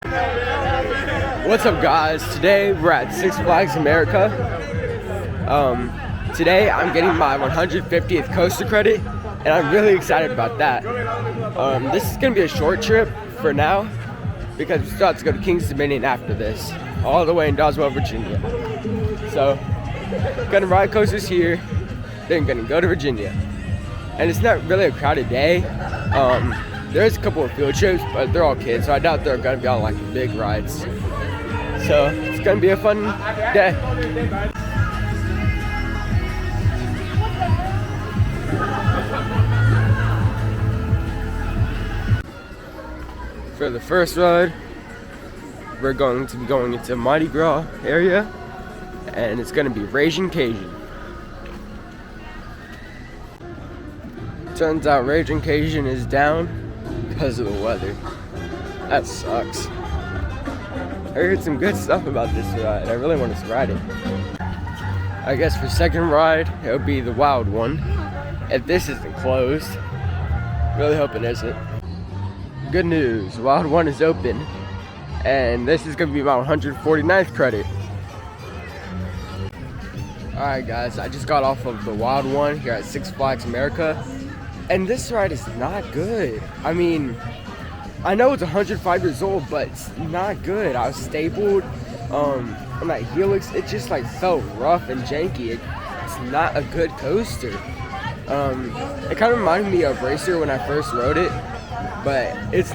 What's up, guys? Today we're at Six Flags America. Today I'm getting my 150th coaster credit, and I'm really excited about that. This is gonna be a short trip for now because we still have to go to King's Dominion after this, all the way in Doswell, Virginia. So, gonna ride coasters here, then gonna go to Virginia. And it's not really a crowded day. There's a couple of field trips, but they're all kids, so I doubt they're gonna be on like big rides. So it's gonna be a fun day. For the first ride, we're going to be going into Mardi Gras area, and it's gonna be Raging Cajun. Turns out Raging Cajun is down because of the weather. That sucks. I heard some good stuff about this ride. I really want to ride it. I guess for second ride, it'll be the Wild One. If this isn't closed, really hope it isn't. Good news, Wild One is open. And this is gonna be my 149th credit. Alright guys, I just got off of the Wild One here at Six Flags America. And this ride is not good. I mean, I know it's 105 years old, but it's not good. I was stapled on that helix. It just like felt rough and janky. It's not a good coaster. It kind of reminded me of Racer when I first rode it, but it's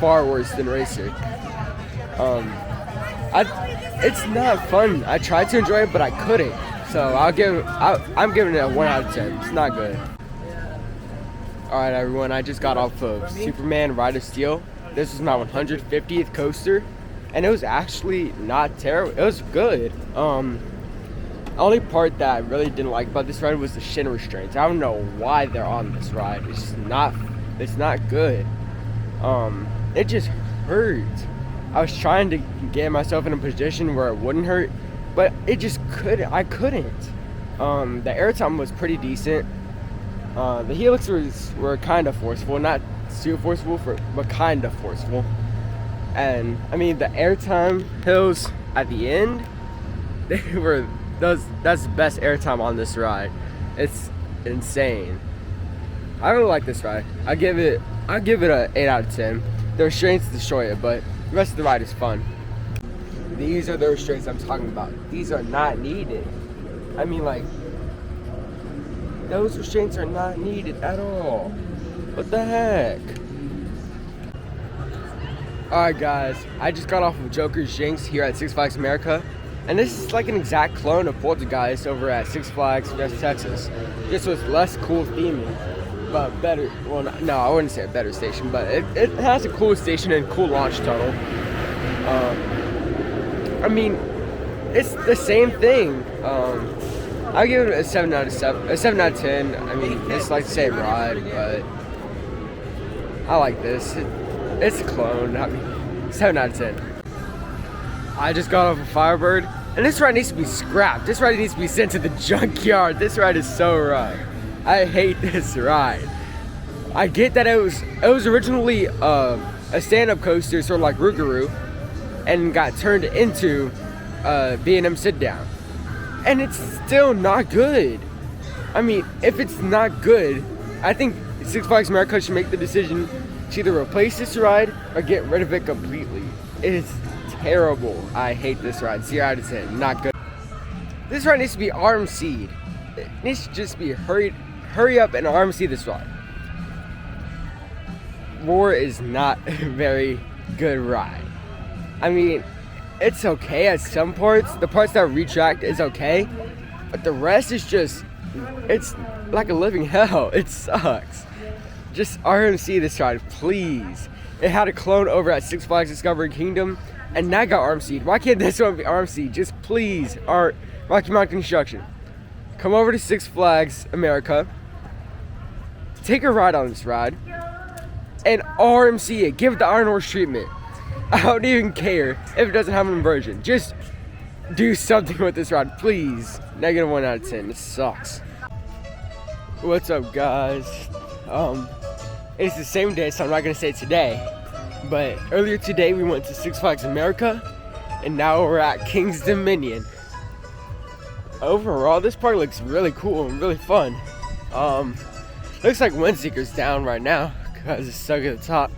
far worse than Racer. It's not fun. I tried to enjoy it, but I couldn't. So I'm giving it a 1 out of 10. It's not good. Alright everyone, I just got off of Superman Ride of Steel. This was my 150th coaster, and it was actually not terrible. It was good. The only part that I really didn't like about this ride was the shin restraints. I don't know why they're on this ride. It's not good. It just hurt. I was trying to get myself in a position where it wouldn't hurt, but it just couldn't. I couldn't. The airtime was pretty decent. The helixes were kind of forceful, not too forceful, but kind of forceful. And I mean, the airtime hills at the end, that's the best airtime on this ride. It's insane. I really like this ride. I give it a 8 out of 10. The restraints destroy it, but the rest of the ride is fun. These are the restraints I'm talking about. These are not needed. I mean, like, those restraints are not needed at all. What the heck? Alright guys, I just got off of Joker's Jinx here at Six Flags America. And this is like an exact clone of Poltergeist over at Six Flags West Texas. Just with less cool theming, but better. Well, no, I wouldn't say a better station, but it has a cool station and cool launch tunnel. I mean, it's the same thing. I'll give it a 7 out of 10. I mean, it's like the same ride, but I like this. It's a clone. I mean, 7 out of 10. I just got off a Firebird, and this ride needs to be scrapped. This ride needs to be sent to the junkyard. This ride is so rough. I hate this ride. I get that it was originally a stand-up coaster, sort of like Rougarou, and got turned into B&M sit-down. And it's still not good. I mean, if it's not good, I think Six Flags America should make the decision to either replace this ride or get rid of it completely. It is terrible. I hate this ride. 0 out of 10. Not good. This ride needs to be RMC'd. It needs to just be hurry up and RMC this ride. Roar is not a very good ride. I mean, it's okay at some parts. The parts that retract is okay, but the rest is just, it's like a living hell. It sucks. Just RMC this ride, please. It had a clone over at Six Flags Discovery Kingdom, and that got RMC'd. Why can't this one be RMC'd? Just please, Rocky Mountain Construction, come over to Six Flags America, take a ride on this ride, and RMC it. Give it the Iron Horse treatment. I don't even care if it doesn't have an inversion. Just do something with this ride, please. Negative 1 out of 10. It sucks. What's up, guys? It's the same day, so I'm not gonna say today. But earlier today we went to Six Flags America, and now we're at King's Dominion. Overall, this park looks really cool and really fun. Looks like Windseeker's down right now because it's stuck at the top.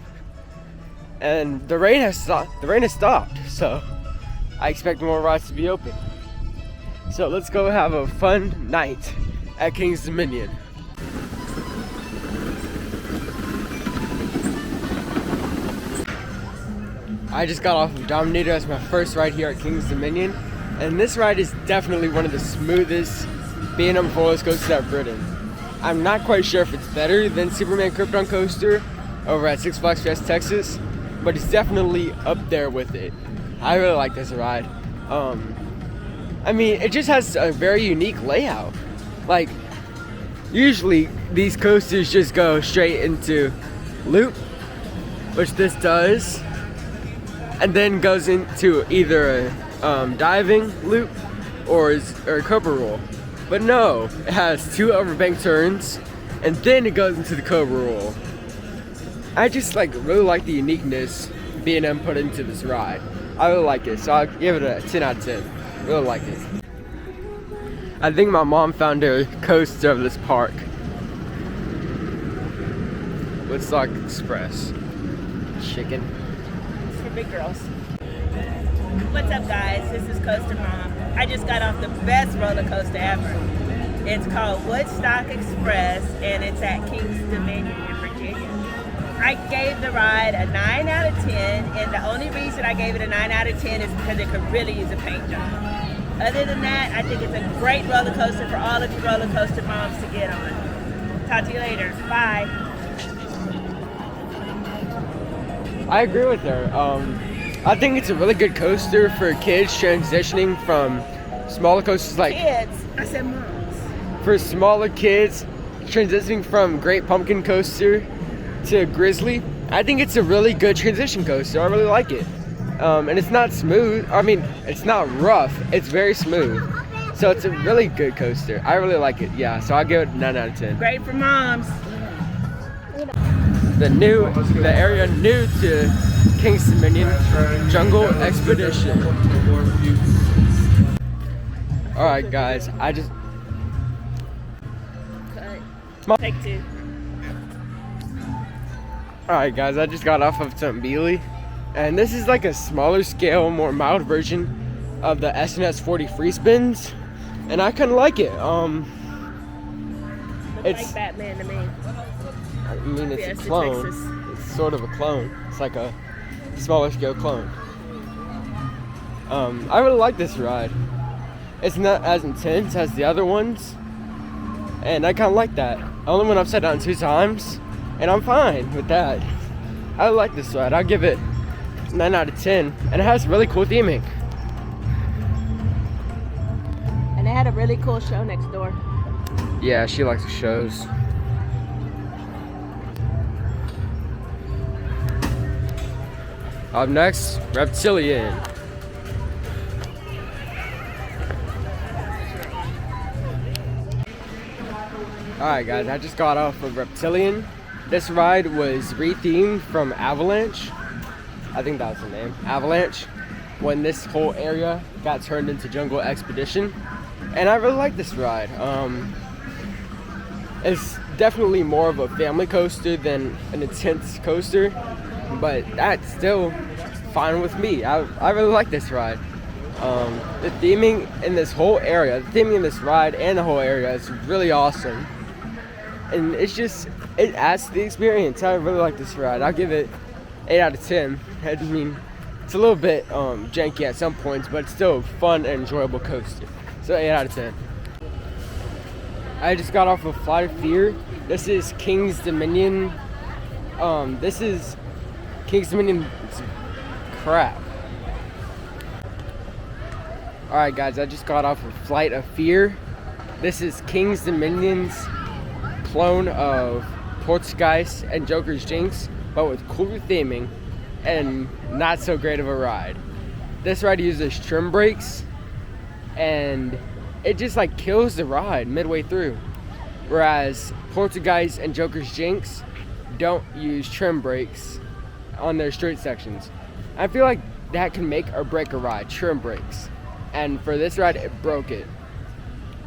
And the rain has stopped. So I expect more rides to be open. So let's go have a fun night at King's Dominion. I just got off of Dominator as my first ride here at King's Dominion, and this ride is definitely one of the smoothest B&M roller coasters I've ridden. I'm not quite sure if it's better than Superman Krypton Coaster over at Six Flags Fest, Texas, but it's definitely up there with it. I really like this ride. I mean, it just has a very unique layout. Like, usually these coasters just go straight into loop, which this does, and then goes into either a diving loop or a cobra roll. But no, it has 2 overbank turns, and then it goes into the cobra roll. I just really like the uniqueness B&M put into this ride. I really like it, so I'll give it a 10 out of 10. Really like it. I think my mom found a coaster of this park. Woodstock Express. Chicken. It's for big girls. What's up, guys? This is Coaster Mom. I just got off the best roller coaster ever. It's called Woodstock Express, and it's at King's Dominion in Virginia. I gave the ride a 9 out of 10, and the only reason I gave it a 9 out of 10 is because it could really use a paint job. Other than that, I think it's a great roller coaster for all of you roller coaster moms to get on. Talk to you later. Bye. I agree with her. I think it's a really good coaster for kids transitioning from smaller coasters like... Kids? I said moms. For smaller kids transitioning from Great Pumpkin Coaster to Grizzly. I think it's a really good transition coaster. I really like it. And it's not smooth. I mean, it's not rough. It's very smooth. So it's a really good coaster. I really like it. Yeah, so I'll give it a 9 out of 10. Great for moms. The area new to King's Dominion, Jungle Expedition. Alright guys, Take 2. Alright guys, I just got off of Tumbili, and this is like a smaller scale, more mild version of the SNS 40 free spins, and I kinda like it. Looks like Batman to me. I mean, it's a clone. It's sort of a clone. It's like a smaller scale clone. I really like this ride. It's not as intense as the other ones, and I kind of like that. I only went upside down 2 times, and I'm fine with that. I like this ride. I'll give it 9 out of 10, and it has really cool theming. And they had a really cool show next door. Yeah, she likes the shows. Up next, Reptilian. Alright guys, I just got off of Reptilian. This ride was rethemed from Avalanche. I think that was the name. Avalanche. When this whole area got turned into Jungle Expedition. And I really like this ride. It's definitely more of a family coaster than an intense coaster. But that's still fine with me. I really like this ride. The theming in this whole area, the theming in this ride and the whole area is really awesome. And it adds to the experience. I really like this ride. I'll give it 8 out of 10. I mean, it's a little bit janky at some points, but it's still a fun and enjoyable coaster. So 8 out of 10. I just got off of Flight of Fear. This is King's Dominion. This is King's Dominion crap. Alright guys, I just got off of Flight of Fear. This is King's Dominion's clone of Poltergeist and Joker's Jinx, but with cooler theming and not so great of a ride. This ride uses trim brakes, and it just kills the ride midway through. Whereas Poltergeist and Joker's Jinx don't use trim brakes, on their straight sections. I feel like that can make or break a ride, trim brakes. And for this ride, it broke it.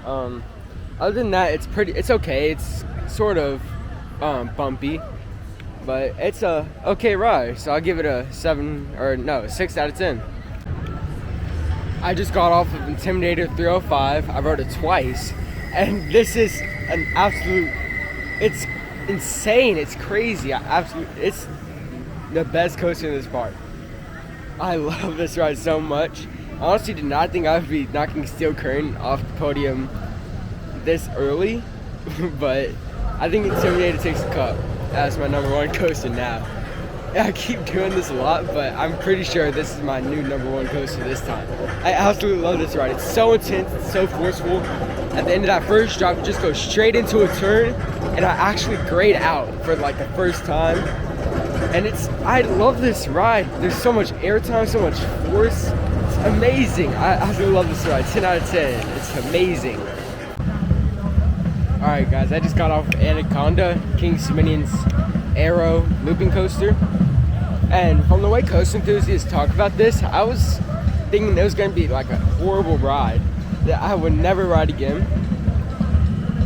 Other than that, it's okay. It's sort of bumpy, but it's a okay ride. So I'll give it a 6 out of 10. I just got off of Intimidator 305. I rode it twice, and this is an absolute, it's insane. It's crazy. It's the best coaster in this park. I love this ride so much. I honestly did not think I would be knocking Steel Current off the podium this early, but I think Intimidator takes the cup as my number one coaster now. I keep doing this a lot, but I'm pretty sure this is my new number one coaster this time. I absolutely love this ride. It's so intense, it's so forceful. At the end of that first drop, you just go straight into a turn, and I actually grade out for like the first time. And I love this ride. There's so much airtime, so much force. It's amazing. I absolutely love this ride. 10 out of 10. It's amazing. Alright guys, I just got off Anaconda, King Dominion's Aero looping coaster. And from the way coaster enthusiasts talk about this, I was thinking it was going to be like a horrible ride that I would never ride again.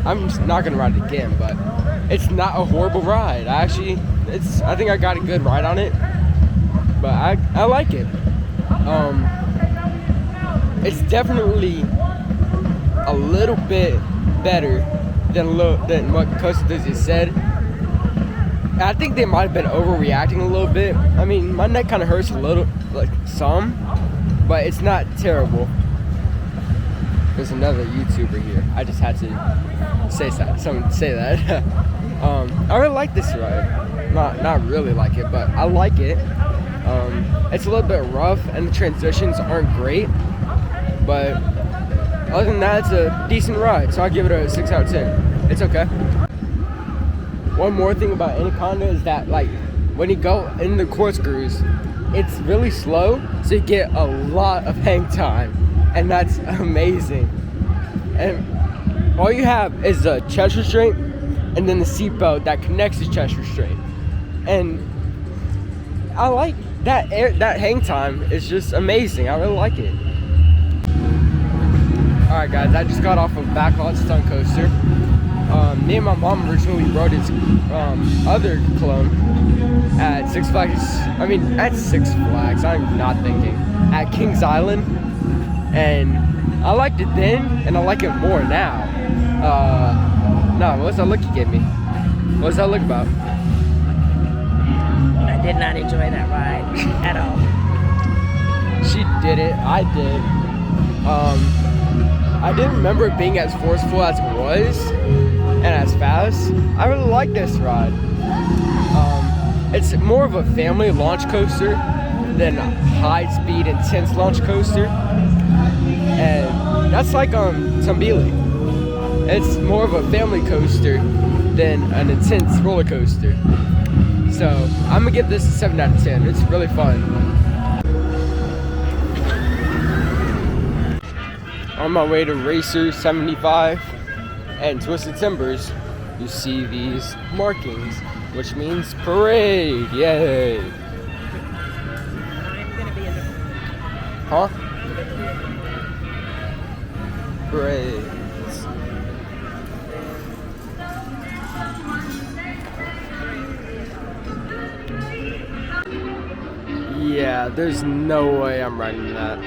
I'm just not going to ride it again, but it's not a horrible ride. I think I got a good ride on it, but I like it. It's definitely a little bit better than what coaster enthusiasts said. I think they might have been overreacting a little bit. I mean, my neck kind of hurts a little, like some, but it's not terrible. There's another YouTuber here. I just had to say that. I really like this ride. Not really like it, but I like it. It's a little bit rough and the transitions aren't great, but other than that, it's a decent ride. So I'll give it a 6 out of 10. It's okay. One more thing about Anaconda is that, like, when you go in the corkscrews, it's really slow, so you get a lot of hang time, and that's amazing. And all you have is a chest restraint and then the seatbelt that connects the chest restraint. And I like that hang time is just amazing. I really like it. Alright guys, I just got off of Backlot Stunt Coaster. Me and my mom originally rode its other clone at Six Flags. At Six Flags, I'm not thinking. At Kings Island. And I liked it then, and I like it more now. What's that look you gave me? What's that look about? I did not enjoy that ride at all. She did it. I did. I didn't remember it being as forceful as it was and as fast. I really like this ride. It's more of a family launch coaster than a high-speed, intense launch coaster. And that's like Tambili. It's more of a family coaster than an intense roller coaster. So I'm gonna give this a 7 out of 10. It's really fun. On my way to Racer 75 and Twisted Timbers, you see these markings, which means parade. Yay! I'm gonna be in the Huh? Parades. Yeah, there's no way I'm riding that.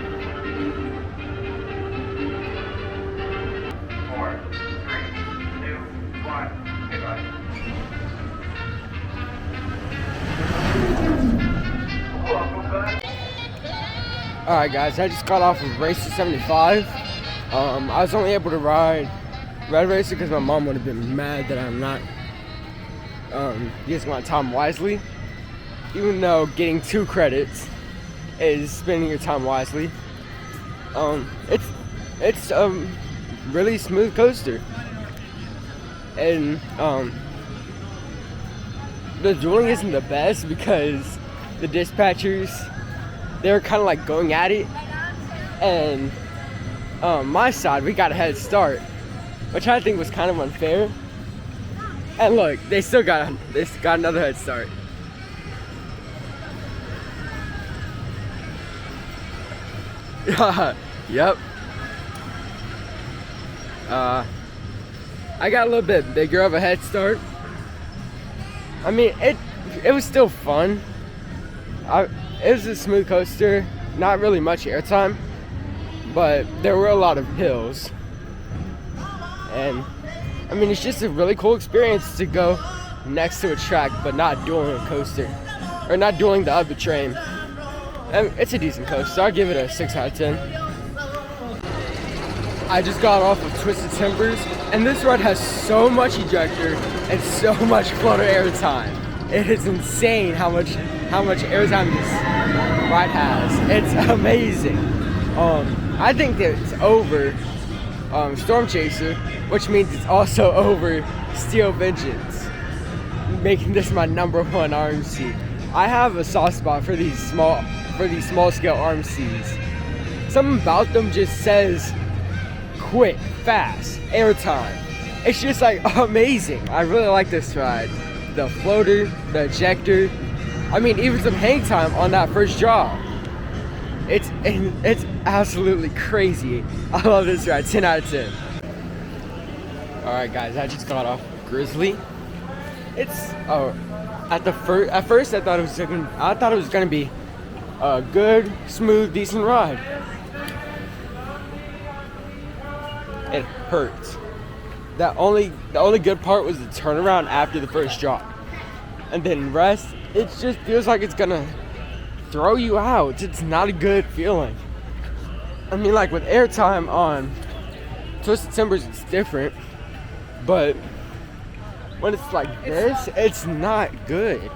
4, 3, 2, 1, goodbye. Alright guys, I just got off of Racer 75. I was only able to ride Red Racer because my mom would have been mad that I'm not using my time wisely. Even though getting 2 credits is spending your time wisely. It's a really smooth coaster. And the dueling isn't the best because the dispatchers, they're kind of like going at it, and my side, we got a head start, which I think was kind of unfair. And look, they got another head start. Yep. I got a little bit bigger of a head start. I mean, it was still fun. It was a smooth coaster, not really much airtime, but there were a lot of hills. And I mean, it's just a really cool experience to go next to a track but not dueling a coaster, or not dueling the other train. And it's a decent coaster. I'll give it a 6 out of 10. I just got off of Twisted Timbers, and this ride has so much ejector and so much floater airtime. It is insane how much airtime this ride has. It's amazing. I think that it's over Storm Chaser, which means it's also over Steel Vengeance, making this my #1 RMC. I have a soft spot for these small scale RMCs. Something about them just says quick, fast, airtime. It's just like amazing. I really like this ride. The floater, the ejector. I mean, even some hang time on that first drop. It's absolutely crazy. I love this ride. 10 out of 10. All right, guys. I just got off Grizzly. At first I thought it was gonna be a good, smooth, decent ride. It hurts. The only good part was the turnaround after the first drop, and then rest. It just feels like it's gonna throw you out. It's not a good feeling. I mean, like with airtime on Twisted Timbers, it's different, but when it's like this, it's not good.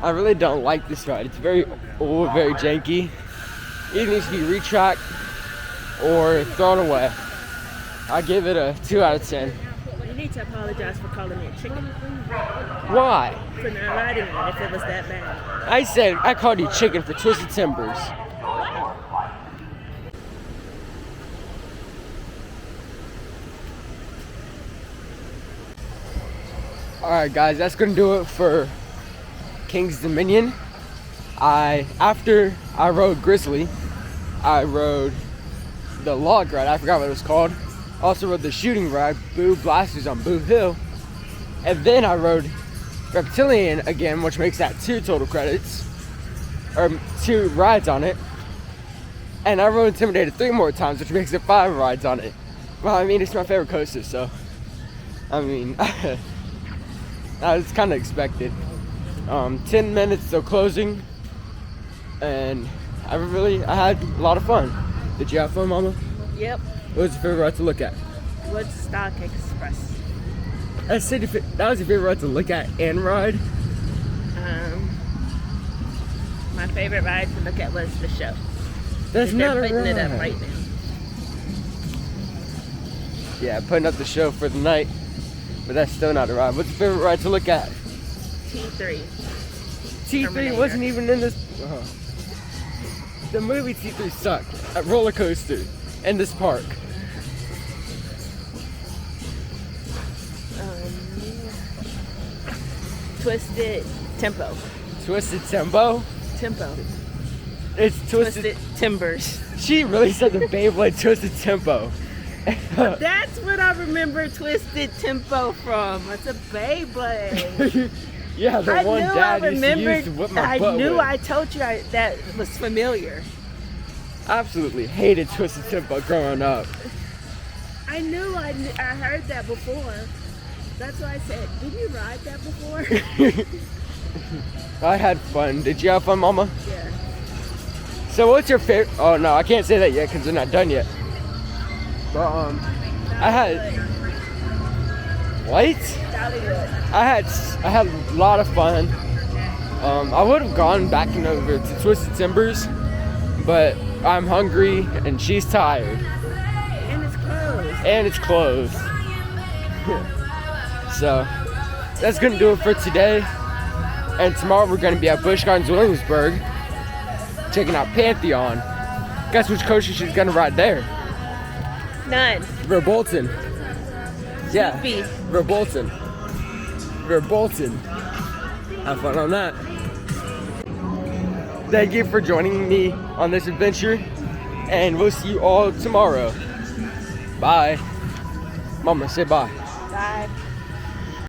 I really don't like this ride. It's very old, very janky. It needs to be retracked or thrown away. I give it a 2 out of 10. You need to apologize for calling me a chicken. Why? For not riding it if it was that bad. I called you chicken for Twisted Timbers. Alright guys, that's gonna do it for King's Dominion. After I rode Grizzly, I rode the log ride, I forgot what it was called. Also rode the shooting ride, Boo Blasters on Boo Hill. And then I rode Reptilian again, which makes that 2 total credits, or 2 rides on it. And I rode Intimidator 3 more times, which makes it 5 rides on it. Well, I mean, it's my favorite coaster, so I mean, it's kind of expected. 10 minutes till closing, and I had a lot of fun. Did you have fun, Mama? Yep. What was your favorite ride to look at? Woodstock Express. That was your favorite ride to look at and ride? My favorite ride to look at was the show. That's not a ride. They're putting it up right now. Yeah, putting up the show for the night, but that's still not a ride. What's your favorite ride to look at? T3. T3 Terminator. wasn't even in this. The movie T3 sucked at roller coaster in this park. Twisted Tempo. Twisted Tempo? Tempo. It's Twisted Timbers. She really said the Beyblade Twisted Tempo. That's what I remember Twisted Tempo from. It's a Beyblade. Yeah, the one Dad used to use to whip my butt with. I told you that was familiar. Absolutely hated Twisted Tempo growing up. I knew I heard that before. That's why I said, didn't you ride that before? I had fun. Did you have fun, Mama? Yeah. So what's your favorite? Oh no, I can't say that yet because they're not done yet. But I had what? I had a lot of fun. I would have gone back over to Twisted Timbers, but I'm hungry and she's tired. And it's closed. And it's closed. So that's gonna do it for today. And tomorrow we're gonna be at Busch Gardens, Williamsburg, checking out Pantheon. Guess which coaster she's gonna ride there? None. Verbolten. Yeah. Snoopy. Verbolten. Have fun on that. Thank you for joining me on this adventure. And we'll see you all tomorrow. Bye. Mama, say bye. Bye.